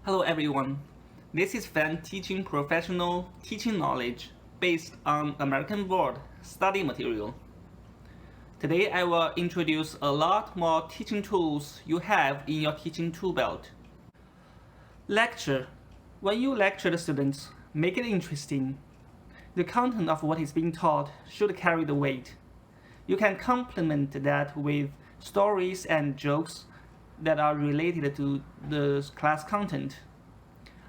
Hello everyone, this is Fan Teaching Professional teaching knowledge based on American Board study material. Today I will introduce a lot more teaching tools you have in your teaching tool belt. Lecture. When you lecture the students, make it interesting. The content of what is being taught should carry the weight. You can complement that with stories and jokes that are related to the class content.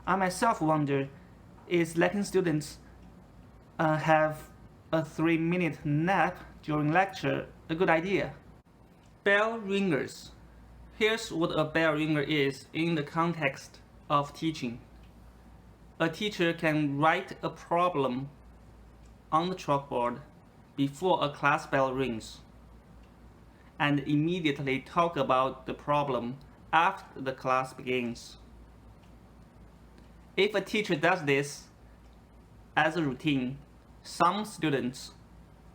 I myself wonder, is letting students have a 3-minute nap during lecture a good idea? Bell ringers. Here's what a bell ringer is in the context of teaching. A teacher can write a problem on the chalkboard before a class bell rings and immediately talk about the problem after the class begins. If a teacher does this as a routine, some students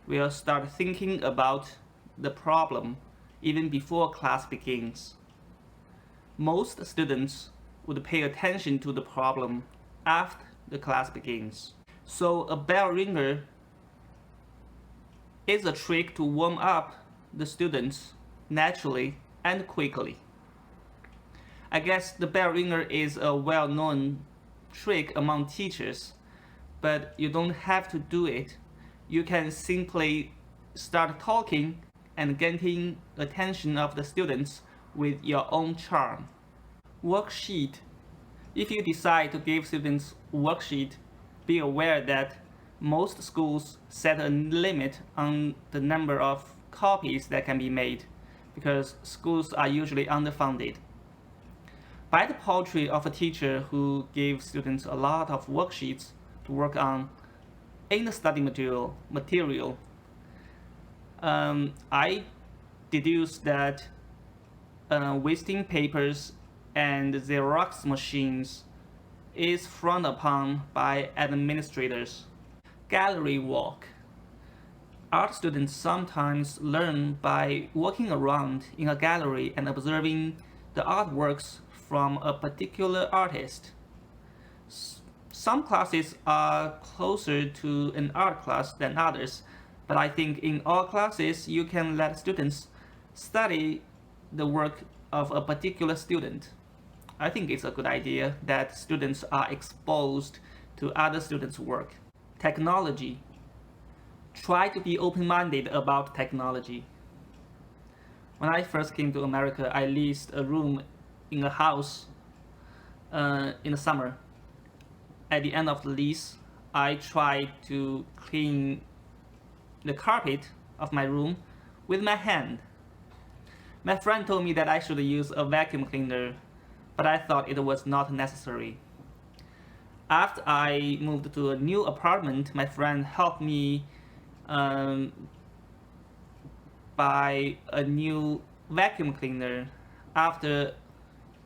will start thinking about the problem even before class begins. Most students would pay attention to the problem after the class begins. So a bell ringer is a trick to warm up the students naturally and quickly. I guess the bell ringer is a well-known trick among teachers, but you don't have to do it. You can simply start talking and getting attention of the students with your own charm. Worksheet. If you decide to give students worksheet, be aware that most schools set a limit on the number of copies that can be made because schools are usually underfunded. Buy the poetry of a teacher who gives students a lot of worksheets to work on in the study material. I deduce that wasting papers and Xerox machines is frowned upon by administrators. Gallery walk. Art students sometimes learn by walking around in a gallery and observing the artworks from a particular artist. Some classes are closer to an art class than others, but I think in all classes you can let students study the work of a particular student. I think it's a good idea that students are exposed to other students' work. Technology. Try to be open-minded about technology. When I first came to America, I leased a room in a house in the summer. At the end of the lease, I tried to clean the carpet of my room with my hand. My friend told me that I should use a vacuum cleaner, but I thought it was not necessary. After I moved to a new apartment, my friend helped me buy a new vacuum cleaner. After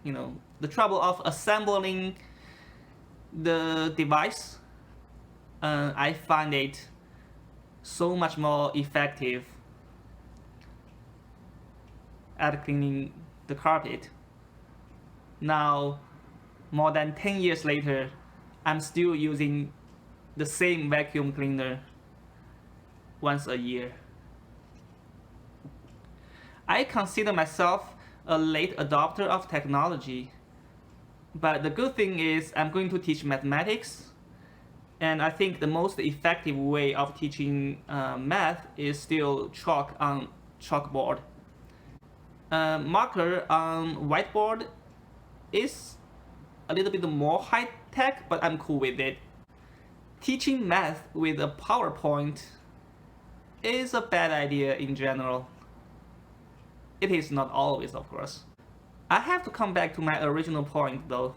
the trouble of assembling the device, I find it so much more effective at cleaning the carpet. Now, more than 10 years later, I'm still using the same vacuum cleaner once a year. I consider myself a late adopter of technology, but the good thing is I'm going to teach mathematics, and I think the most effective way of teaching math is still chalk on chalkboard. Marker on whiteboard is a little bit more high-tech, but I'm cool with it. Teaching math with a PowerPoint is a bad idea in general. It is not always, of course. I have to come back to my original point though.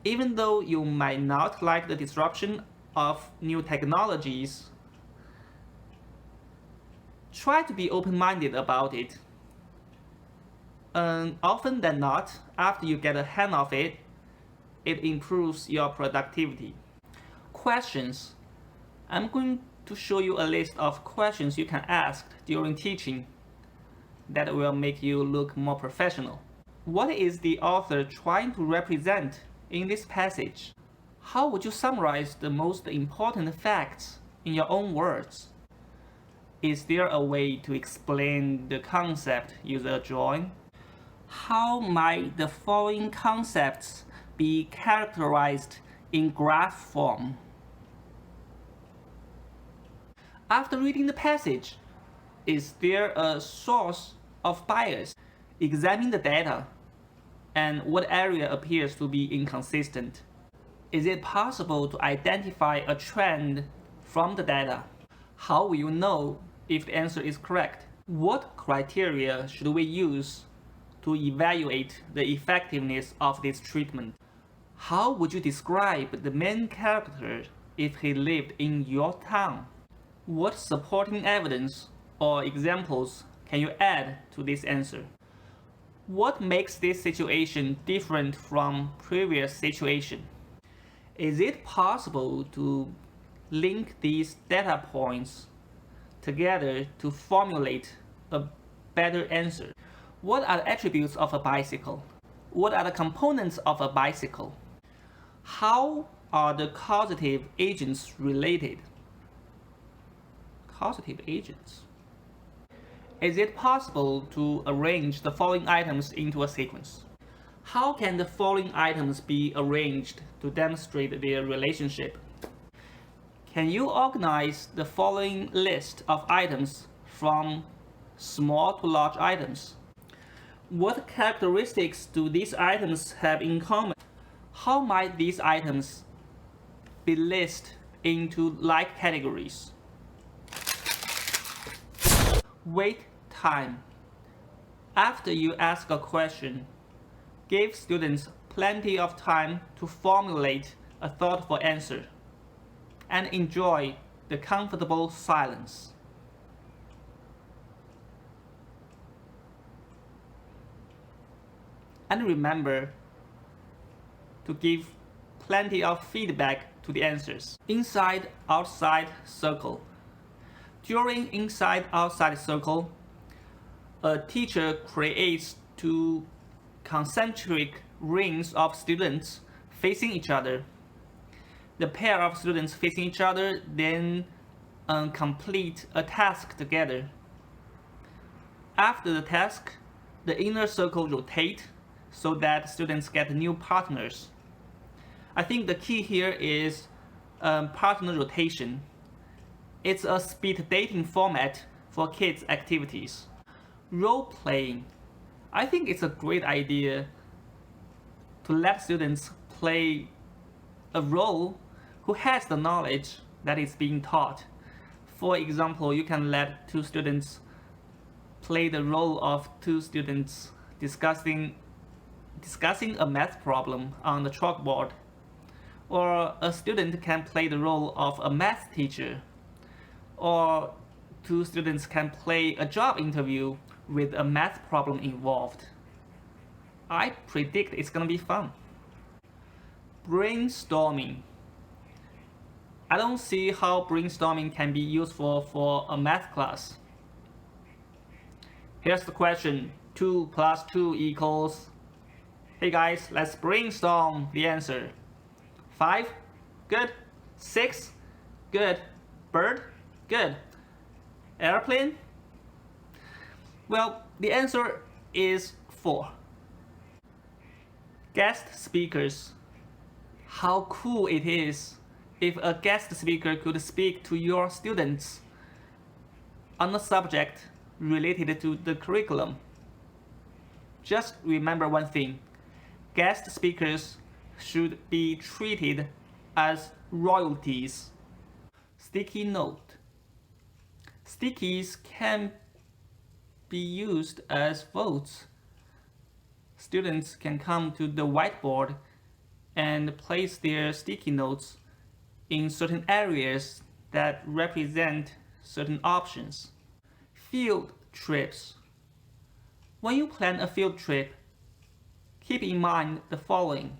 Even though you might not like the disruption of new technologies, try to be open-minded about it. Often than not, after you get a hang of it, it improves your productivity. Questions. I'm going to show you a list of questions you can ask during teaching that will make you look more professional. What is the author trying to represent in this passage? How would you summarize the most important facts in your own words? Is there a way to explain the concept using a drawing? How might the following concepts be characterized in graph form? After reading the passage, is there a source of bias? Examine the data and what area appears to be inconsistent. Is it possible to identify a trend from the data? How will you know if the answer is correct? What criteria should we use to evaluate the effectiveness of this treatment? How would you describe the main character if he lived in your town? What supporting evidence or examples can you add to this answer? What makes this situation different from previous situation? Is it possible to link these data points together to formulate a better answer? What are the attributes of a bicycle? What are the components of a bicycle? How are the causative agents related? Causative agents. Is it possible to arrange the following items into a sequence? How can the following items be arranged to demonstrate their relationship? Can you organize the following list of items from small to large items? What characteristics do these items have in common? How might these items be listed into like categories? Wait time. After you ask a question, give students plenty of time to formulate a thoughtful answer and enjoy the comfortable silence. And remember to give plenty of feedback to the answers. Inside, outside circle. During inside-outside circle, a teacher creates two concentric rings of students facing each other. The pair of students facing each other then complete a task together. After the task, the inner circle rotates so that students get new partners. I think the key here is partner rotation. It's a speed dating format for kids' activities. Role playing. I think it's a great idea to let students play a role who has the knowledge that is being taught. For example, you can let two students play the role of two students discussing a math problem on the chalkboard. Or a student can play the role of a math teacher. Or two students can play a job interview with a math problem involved. I predict it's gonna be fun. Brainstorming. I don't see how brainstorming can be useful for a math class. Here's the question, 2 plus 2 equals... Hey guys, let's brainstorm the answer. 5? Good. 6? Good. Bird? Good. Airplane? Well, the answer is 4. Guest speakers. How cool it is if a guest speaker could speak to your students on a subject related to the curriculum. Just remember one thing. Guest speakers should be treated as royalties. Sticky note. Stickies can be used as votes. Students can come to the whiteboard and place their sticky notes in certain areas that represent certain options. Field trips. When you plan a field trip, keep in mind the following.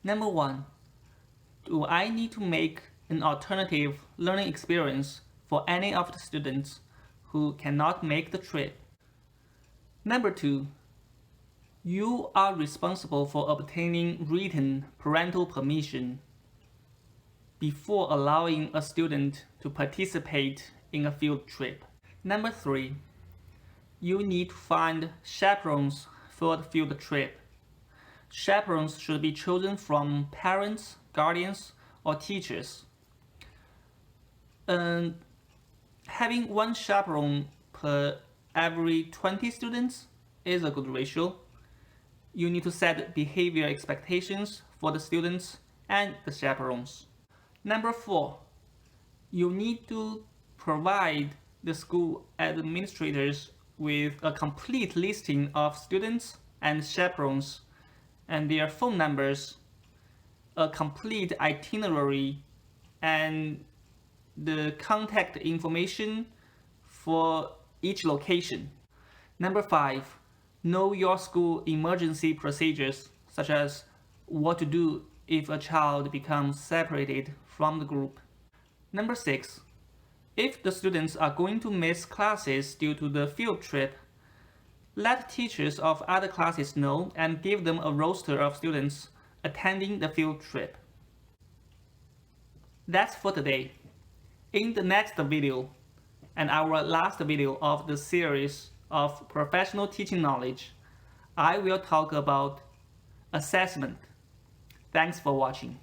Number 1, do I need to make an alternative learning experience for any of the students who cannot make the trip? Number 2, You are responsible for obtaining written parental permission before allowing a student to participate in a field trip. Number 3. You need to find chaperones for the field trip. Chaperones should be chosen from parents, guardians, or teachers. Having one chaperone per every 20 students is a good ratio. You need to set behavior expectations for the students and the chaperones. Number 4, you need to provide the school administrators with a complete listing of students and chaperones and their phone numbers, a complete itinerary, and the contact information for each location. Number 5, know your school emergency procedures, such as what to do if a child becomes separated from the group. Number 6, if the students are going to miss classes due to the field trip, let teachers of other classes know and give them a roster of students attending the field trip. That's for today. In the next video, and our last video of the series of professional teaching knowledge, I will talk about assessment. Thanks for watching.